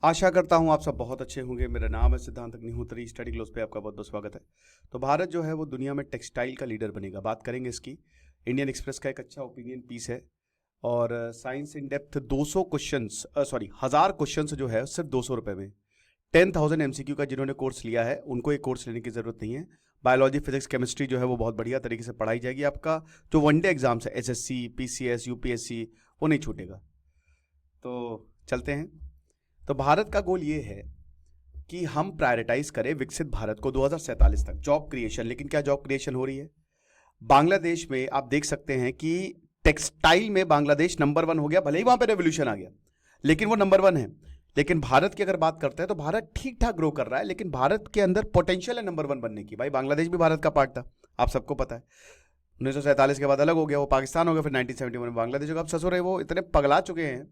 आशा करता हूँ आप सब बहुत अच्छे होंगे। मेरा नाम है सिद्धांत अग्निहोत्री। स्टडी ग्लोस पे आपका बहुत बहुत स्वागत है। तो भारत जो है वो दुनिया में टेक्सटाइल का लीडर बनेगा, बात करेंगे इसकी। इंडियन एक्सप्रेस का एक अच्छा ओपिनियन पीस है और science in depth 200 questions 1000 questions जो है सिर्फ 200 रुपये में। 10,000 MCQ का जिन्होंने कोर्स लिया है उनको एक कोर्स लेने की जरूरत नहीं है। बायोलॉजी, फिजिक्स, केमिस्ट्री जो है वो बहुत बढ़िया तरीके से पढ़ाई जाएगी। आपका जो वनडे एग्जाम्स है SSC, PCS, UPSC वो नहीं छूटेगा। तो चलते हैं। तो भारत का गोल ये है कि हम प्रायोरिटाइज करें विकसित भारत को 2047 तक, जॉब क्रिएशन। लेकिन क्या जॉब क्रिएशन हो रही है? बांग्लादेश में आप देख सकते हैं कि टेक्सटाइल में बांग्लादेश नंबर 1 हो गया। भले ही वहां पे रेवोल्यूशन आ गया लेकिन वो नंबर 1 है। लेकिन भारत की अगर बात करते हैं तो भारत ठीक ठाक ग्रो कर रहा है, लेकिन भारत के अंदर पोटेंशियल है नंबर 1 बनने की। भाई बांग्लादेश भी भारत का पार्ट था, आप सबको पता है। 1947 के बाद अलग हो गया, वो पाकिस्तान हो गया, फिर 1971 में बांग्लादेश हो गया। अब ससुर है वो इतने पगला चुके हैं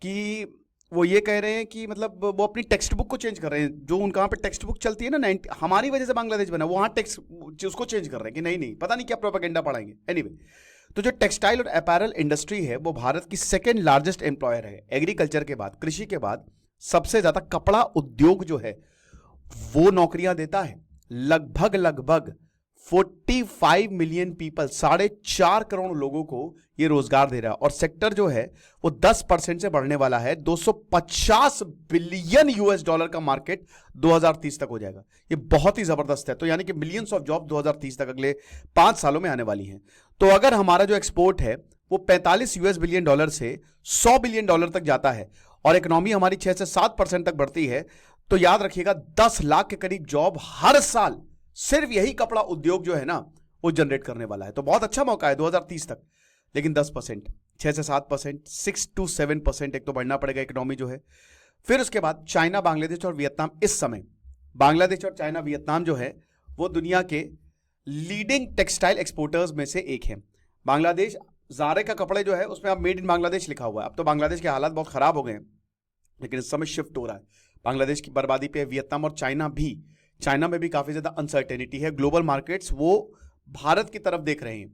कि वो ये कह रहे हैं कि मतलब वो अपनी टेक्स्ट बुक को चेंज कर रहे हैं। जो उनका वहाँ पे टेक्स्ट बुक चलती है ना, हमारी वजह से बांग्लादेश बना, वो वहाँ टेक्स्ट उसको चेंज कर रहे हैं कि नहीं पता नहीं क्या प्रोपेगेंडा पढ़ाएंगे। एनीवे, तो जो टेक्सटाइल और अपैरल इंडस्ट्री है वो भारत की सेकेंड लार्जेस्ट एम्प्लॉयर है। एग्रीकल्चर के बाद, कृषि के बाद सबसे ज्यादा कपड़ा उद्योग जो है वो नौकरियां देता है। लगभग 45 मिलियन पीपल, 4.5 करोड़ लोगों को ये रोजगार दे रहा है। और सेक्टर जो है वो 10% से बढ़ने वाला है। 250 बिलियन US$ का मार्केट 2030 तक हो जाएगा। ये बहुत ही जबरदस्त है। तो यानी कि मिलियंस ऑफ जॉब 2030 तक, अगले 5 सालों में आने वाली हैं। तो अगर हमारा जो एक्सपोर्ट है वो 45 US$ से 100 बिलियन डॉलर तक जाता है और इकोनॉमी हमारी 6 से 7% तक बढ़ती है, तो याद रखिएगा 10 लाख के करीब जॉब हर साल सिर्फ यही कपड़ा उद्योग जो है ना वो जनरेट करने वाला है। तो बहुत अच्छा मौका है 2030 तक। लेकिन 10%, 6 से 7%, 6 to 7% एक तो बढ़ना पड़ेगा इकोनॉमी जो है। फिर उसके बाद चाइना, बांग्लादेश और वियतनाम। इस समय बांग्लादेश और चाइना, वियतनाम जो है वो दुनिया के लीडिंग टेक्सटाइल एक्सपोर्टर्स में से एक है। बांग्लादेश, ज़ारे का कपड़े जो है उसमें अब मेड इन बांग्लादेश लिखा हुआ है। अब तो बांग्लादेश के हालात बहुत खराब हो गए हैं, लेकिन इस समय शिफ्ट हो रहा है। बांग्लादेश की बर्बादी पे वियतनाम और चाइना भी। चाइना में भी काफी ज्यादा अनसर्टेनिटी है। ग्लोबल मार्केट्स वो भारत की तरफ देख रहे हैं।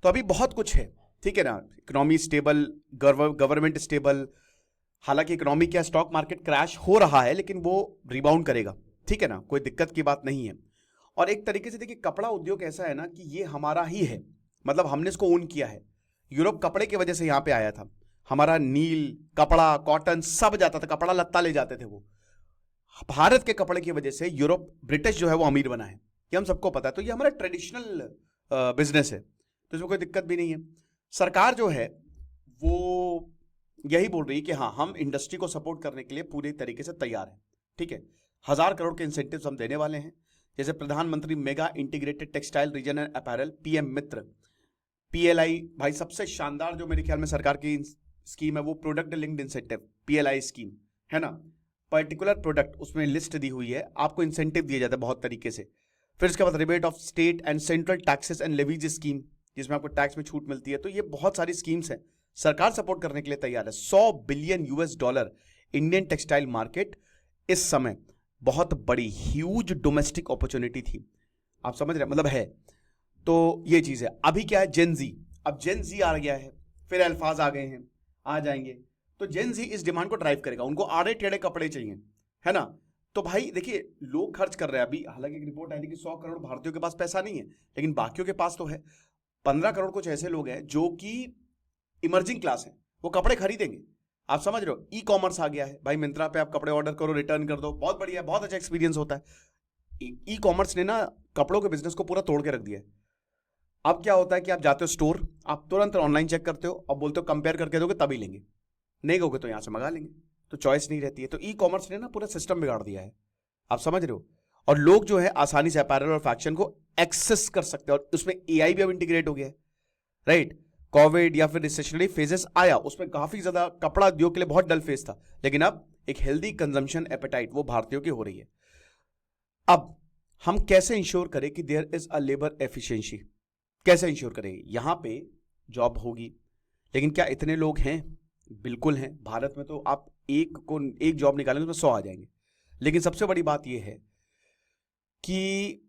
तो अभी बहुत कुछ है, ठीक है ना। Economy stable, government stable. हालांकि इकोनॉमी क्या, स्टॉक मार्केट क्रैश हो रहा है लेकिन वो रिबाउंड करेगा, ठीक है ना, कोई दिक्कत की बात नहीं है। और एक तरीके से देखिए, कपड़ा उद्योग ऐसा है ना कि ये हमारा ही है, मतलब हमने इसको ओन किया है। यूरोप कपड़े की वजह से यहां पे आया था। हमारा नील, कपड़ा, कॉटन सब जाता था, कपड़ा लत्ता ले जाते थे वो। भारत के कपड़े की वजह से यूरोप, ब्रिटिश जो है वो अमीर बना है, ये हम सबको पता है। तो ये हमारा ट्रेडिशनल बिजनेस है, तो इसमें कोई दिक्कत भी नहीं है। सरकार जो है वो यही बोल रही है कि हाँ, हम इंडस्ट्री को सपोर्ट करने के लिए पूरी तरीके से तैयार हैं, ठीक है। 1000 करोड़ के इंसेंटिव्स हम देने वाले हैं। जैसे प्रधानमंत्री mega integrated textile reason and apparel, PM Mitra, PLI। भाई सबसे शानदार जो मेरे ख्याल में सरकार की स्कीम है वो product linked incentive, PLI scheme है ना। पर्टिकुलर प्रोडक्ट उसमें लिस्ट दी हुई है, आपको इंसेंटिव दिए जाते हैं बहुत तरीके से। फिर उसके बाद rebate of state and central taxes and levies scheme, जिसमें आपको टैक्स में छूट मिलती है। तो ये बहुत सारी स्कीम्स हैं, सरकार सपोर्ट करने के लिए तैयार है। 100 billion US$ Indian textile market इस समय बहुत बड़ी ह्यूज डोमेस्टिक अपॉर्चुनिटी थी, आप समझ रहे हैं, मतलब है। तो ये चीज है। अभी क्या है, जेन जी, अब जेन जी आ गया है, फिर अल्फाज आ गए हैं, आ जाएंगे। तो जेन जी इस डिमांड को ड्राइव करेगा, उनको आड़े टेढ़े कपड़े चाहिए, है ना। तो भाई देखिए, लोग खर्च कर रहे हैं। अभी हालांकि एक रिपोर्ट आई थी कि 100 करोड़ भारतीयों के पास पैसा नहीं है, लेकिन बाकियों के पास तो है। 15 करोड़ कुछ ऐसे लोग हैं जो कि इमर्जिंग क्लास है, वो कपड़े खरीदेंगे, आप समझ रहे हो। ई कॉमर्स आ गया है भाई, मिंत्रा पे आप कपड़े ऑर्डर करो, रिटर्न कर दो, बहुत बढ़िया, बहुत अच्छा एक्सपीरियंस होता है। ई कॉमर्स ने ना कपड़ों के बिजनेस को पूरा तोड़ के रख दिया है। अब क्या होता है कि आप जाते हो स्टोर, आप तुरंत ऑनलाइन चेक करते हो और बोलते हो कंपेयर करके दोगे तभी लेंगे, नहीं कहोगे तो यहां से मंगा लेंगे। तो चॉइस नहीं रहती है। तो ई कॉमर्स ने ना पूरा सिस्टम बिगाड़ दिया है, आप समझ रहे हो। और लोग जो है आसानी से अपैरल और फैशन को एक्सेस कर सकते हैं। और उसमें AI भी अब इंटीग्रेट हो गया है, राइट। कोविड या फिर रिसेशनरी फेजेस आया, उसमें काफी ज्यादा कपड़ा उद्योग के लिए बहुत डल फेज था, लेकिन अब एक हेल्दी कंजम्पशन एपेटाइट वो भारतीयों की हो रही है। अब हम कैसे इंश्योर करें कि there is a labour efficiency, कैसे इंश्योर करें। यहां पे जॉब होगी, लेकिन क्या इतने लोग हैं? बिल्कुल हैं। भारत में तो आप एक जॉब निकालेंगे तो 100 आ जाएंगे। लेकिन सबसे बड़ी बात यह है कि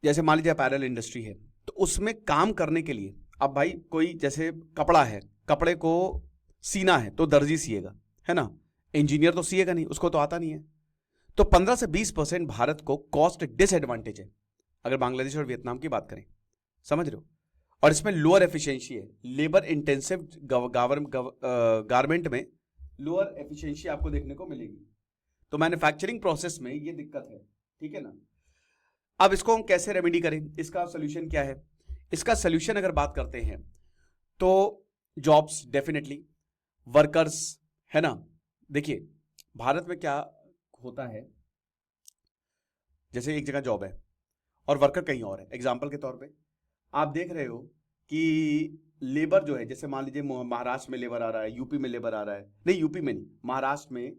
जैसे मान लीजिए अपैरल इंडस्ट्री है, तो उसमें काम करने के लिए अब भाई कोई जैसे कपड़ा है, कपड़े को सीना है तो दर्जी सिएगा, है ना। इंजीनियर तो सीए का नहीं, उसको तो आता नहीं है। तो 15 से 20% भारत को कॉस्ट डिसएडवांटेज है अगर बांग्लादेश और वियतनाम की बात करें, समझ रहे हो। और इसमें लोअर एफिशिएंसी है, लेबर इंटेंसिव गारमेंट में लोअर एफिशिएंसी आपको देखने को मिलेगी। तो मैन्युफैक्चरिंग प्रोसेस में ये दिक्कत है, ठीक है ना। अब इसको हम कैसे रेमेडी करें, इसका सोल्यूशन क्या है? इसका सोल्यूशन अगर बात करते हैं तो जॉब्स डेफिनेटली, वर्कर्स, है ना। देखिए भारत में क्या होता है, जैसे एक जगह जॉब है और वर्कर कहीं और है। एग्जांपल के तौर पे आप देख रहे हो कि लेबर जो है, जैसे मान लीजिए महाराष्ट्र में लेबर आ रहा है, यूपी में लेबर आ रहा है, नहीं यूपी में नहीं, महाराष्ट्र में,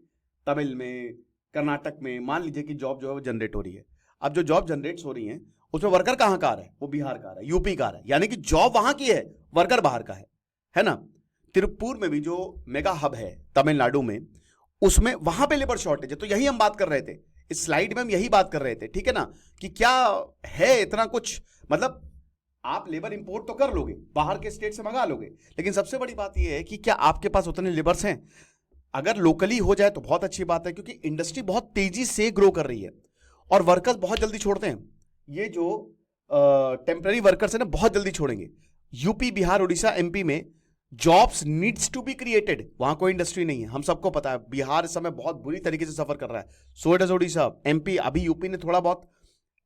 तमिल में, कर्नाटक में, मान लीजिए कि जॉब जो है वो जनरेट हो रही है। अब जो जॉब जनरेट हो रही है उसमें वर्कर कहाँ का आ रहा है? वो बिहार का आ रहा है, यूपी का आ रहा है, यानी कि जॉब वहां की है, वर्कर बाहर का है ना। तिरुपुर में भी जो मेगा हब है तमिलनाडु में, उसमें वहां पे लेबर शॉर्टेज है। तो यही हम बात कर रहे थे, इस स्लाइड में हम यही बात कर रहे थे, ठीक है ना, कि क्या है इतना कुछ, मतलब आप लेबर इंपोर्ट तो कर लोगे, बाहर के स्टेट से मंगा लोगे, लेकिन सबसे बड़ी बात यह है कि क्या आपके पास उतने लेबर्स हैं? अगर लोकली हो जाए तो बहुत अच्छी बात है, क्योंकि इंडस्ट्री बहुत तेजी से ग्रो कर रही है और वर्कर्स बहुत जल्दी छोड़ते हैं। ये जो टेम्पररी वर्कर्स है ना, बहुत जल्दी छोड़ेंगे। यूपी, बिहार, उड़ीसा, एमपी में jobs needs to be created, वहां कोई इंडस्ट्री नहीं है, हम सबको पता है। बिहार इस समय बहुत बुरी तरीके से सफर कर रहा है, सो डज उड़ीसा, एमपी, अभी यूपी ने थोड़ा बहुत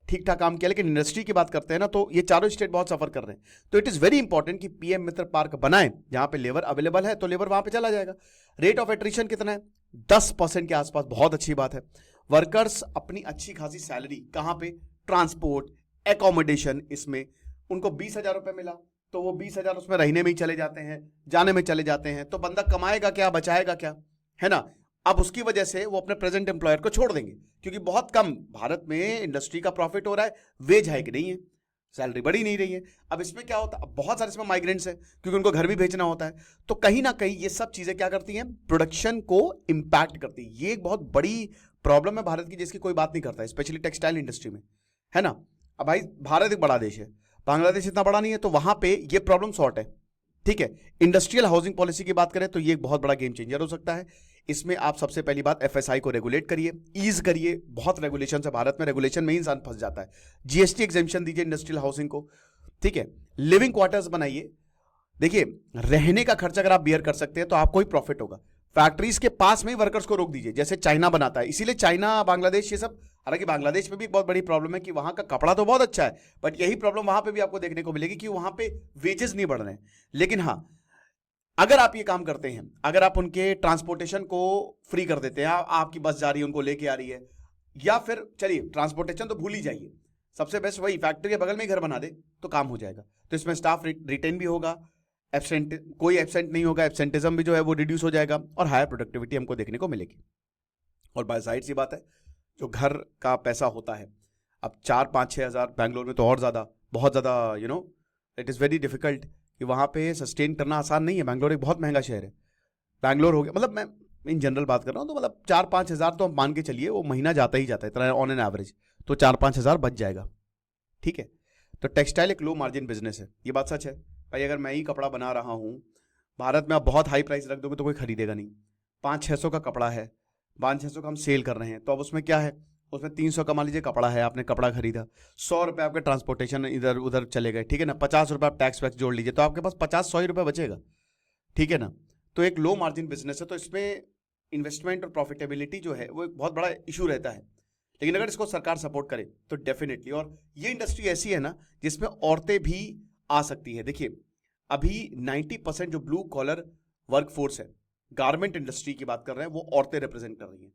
ठीक ठाक काम किया, लेकिन इंडस्ट्री की बात करते हैं ना तो ये चारों स्टेट बहुत सफर कर रहे हैं। तो इट इज वेरी इंपॉर्टेंट कि पीएम मित्र पार्क बनाएं, जहां पे लेबर अवेलेबल है तो लेबर वहां पे चला जाएगा। रेट ऑफ एट्रिशन कितना है? 10% के आसपास, बहुत अच्छी बात है। वर्कर्स अपनी अच्छी खासी सैलरी कहां पे? ट्रांसपोर्ट, एकोमोडेशन, इसमें उनको 20,000 रुपए मिला तो वो 20,000 उसमें रहने में ही चले जाते हैं, जाने में चले जाते हैं, तो बंदा कमाएगा क्या, बचाएगा क्या, है ना। अब उसकी वजह से वो अपने प्रेजेंट एम्प्लॉयर को छोड़ देंगे, क्योंकि बहुत कम भारत में इंडस्ट्री का प्रॉफिट हो रहा है, वेज हाइक नहीं है, सैलरी बढ़ी नहीं रही है। अब इसमें क्या होता है, अब बहुत सारे इसमें माइग्रेंट्स हैं, क्योंकि उनको घर भी भेजना होता है। तो कहीं ना कहीं ये सब चीजें क्या करती हैं? प्रोडक्शन को इंपैक्ट करती है। ये एक बहुत बड़ी प्रॉब्लम है भारत की, जिसकी कोई बात नहीं करता है, स्पेशली टेक्सटाइल इंडस्ट्री में, है ना। अब भाई भारत एक बड़ा देश है, बांग्लादेश इतना बड़ा नहीं है, तो वहां पे ये प्रॉब्लम सॉर्ट है, ठीक है। इंडस्ट्रियल हाउसिंग पॉलिसी की बात करें तो ये एक बहुत बड़ा गेम चेंजर हो सकता है। इसमें आप सबसे पहली बात एफएसआई को रेगुलेट करिए, ईज करिए। बहुत रेगुलेशन है भारत में, रेगुलेशन में ही इंसान फंस जाता है। जीएसटी एग्जेम्पशन दीजिए इंडस्ट्रियल हाउसिंग को, ठीक है। लिविंग क्वार्टर्स बनाइए। देखिए रहने का खर्चा अगर आप बियर कर सकते हैं तो आपको ही प्रॉफिट होगा। फैक्ट्रीज के पास में ही वर्कर्स को रोक दीजिए, जैसे चाइना बनाता है, इसीलिए चाइना, बांग्लादेश, ये सब, हालांकि बांग्लादेश में भी एक बहुत बड़ी प्रॉब्लम है कि वहां का कपड़ा तो बहुत अच्छा है, बट यही प्रॉब्लम वहां पे भी आपको देखने को मिलेगी कि वहां पे वेजेस नहीं बढ़ रहे हैं। लेकिन हाँ, अगर आप ये काम करते हैं, अगर आप उनके ट्रांसपोर्टेशन को फ्री कर देते हैं, आपकी बस जा रही है उनको लेके आ रही है, या फिर चलिए ट्रांसपोर्टेशन तो भूल ही जाइए, सबसे बेस्ट वही फैक्ट्री के बगल में ही घर बना दे तो काम हो जाएगा। तो इसमें स्टाफ रिटेन भी होगा, कोई एब्सेंट नहीं होगा, एब्सेंटिज्म भी जो है वो रिड्यूस हो जाएगा और हायर प्रोडक्टिविटी हमको देखने को मिलेगी। और बाय साइड सी बात है, जो घर का पैसा होता है, अब 4-5-6 हज़ार, बैंगलोर में तो और ज़्यादा, बहुत ज़्यादा, इट इज़ वेरी डिफिकल्ट कि वहाँ पे सस्टेन करना आसान नहीं है। बैंगलोर एक बहुत महंगा शहर है। बैंगलोर हो गया, मतलब मैं इन जनरल बात कर रहा हूँ, तो मतलब 4-5 हज़ार तो मान के चलिए वो महीना जाता ही जाता है इतना ऑन एन एवरेज, तो 4-5 हज़ार बच जाएगा, ठीक है। तो टेक्सटाइल एक लो मार्जिन बिजनेस है, ये बात सच है भाई। अगर मैं ही कपड़ा बना रहा हूँ भारत में, आप बहुत हाई प्राइस रख दोगे तो कोई खरीदेगा नहीं। 500-600 का कपड़ा है, 500-600 का हम सेल कर रहे हैं, तो अब उसमें क्या है, उसमें 300 का मान लीजिए कपड़ा है, आपने कपड़ा खरीदा, 100 रुपये आपके ट्रांसपोर्टेशन इधर उधर चले गए, ठीक है ना, 50 रुपये आप टैक्स वैक्स जोड़ लीजिए, तो आपके पास 50-100 रुपये बचेगा, ठीक है ना। तो एक लो मार्जिन बिजनेस है, तो इसमें इन्वेस्टमेंट और प्रॉफिटेबिलिटी जो है वो एक बहुत बड़ा इशू रहता है। लेकिन अगर इसको सरकार सपोर्ट करे तो डेफिनेटली, और ये इंडस्ट्री ऐसी है ना जिसमें औरतें भी आ सकती है। देखिए अभी 90% जो ब्लू कॉलर वर्क फोर्स है, गारमेंट इंडस्ट्री की बात कर रहे हैं, वो औरतें रिप्रेजेंट कर रही हैं।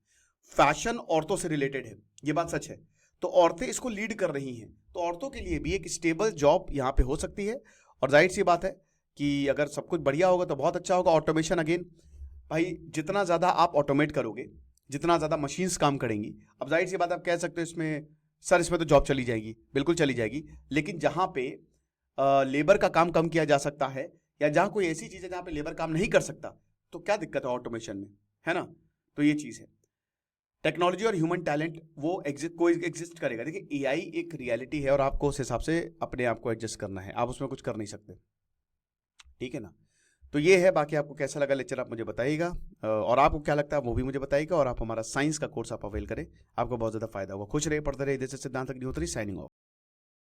फैशन औरतों से रिलेटेड है, ये बात सच है, तो औरतें इसको लीड कर रही हैं, तो औरतों के लिए भी एक स्टेबल जॉब यहाँ पे हो सकती है। और जाहिर सी बात है कि अगर सब कुछ बढ़िया होगा तो बहुत अच्छा होगा। ऑटोमेशन, अगेन भाई जितना ज़्यादा आप ऑटोमेट करोगे, जितना ज़्यादा मशीन्स काम करेंगी, अब जाहिर सी बात आप कह सकते हो इसमें सर इसमें तो जॉब चली जाएगी, बिल्कुल चली जाएगी, लेकिन जहाँ पे लेबर का काम कम किया जा सकता है, या जहाँ कोई ऐसी चीज़ है जहाँ पे लेबर काम नहीं कर सकता, तो क्या दिक्कत है ऑटोमेशन में, है ना। तो ये चीज़ है, टेक्नोलॉजी और ह्यूमन टैलेंट वो एग्जिस्ट करेगा। देखिए एआई एक रियलिटी है और आपको उस हिसाब से अपने आप को एडजस्ट करना है, आप उसमें कुछ कर नहीं सकते, ठीक है ना। तो ये है, बाकी आपको कैसा लगा लेक्चर आप मुझे बताइएगा, और आपको क्या लगता है वो भी मुझे बताइएगा, और आप हमारा साइंस का कोर्स आप अवेल करें, आपको बहुत ज़्यादा फायदा होगा। खुश रहे, पढ़ते रहे। जैसे सिद्धांत अग्निहोत्री साइनिंग ऑफ।